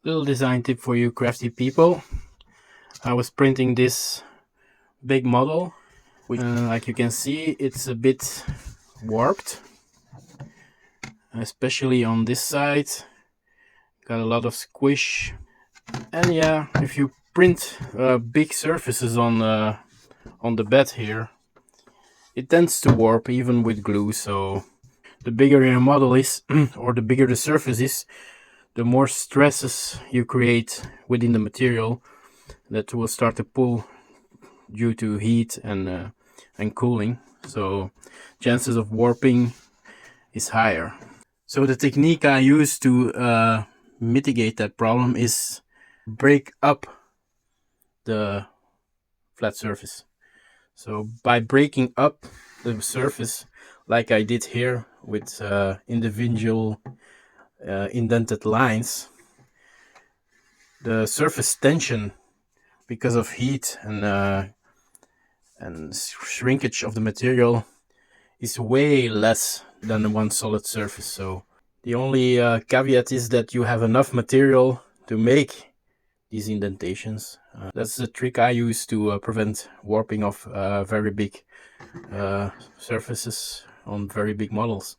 Little design tip for you crafty people. I was printing this big model, which like you can see, it's a bit warped, especially on this side. Got a lot of squish. And yeah, if you print big surfaces on the bed here, it tends to warp even with glue. So the bigger your model is, or the bigger the surface is, the more stresses you create within the material that will start to pull due to heat and cooling. So chances of warping is higher. So the technique I use to mitigate that problem is break up the flat surface. So by breaking up the surface, like I did here with individual indented lines, the surface tension, because of heat and shrinkage of the material, is way less than one solid surface. So the only caveat is that you have enough material to make these indentations. That's the trick I use to prevent warping of very big surfaces on very big models.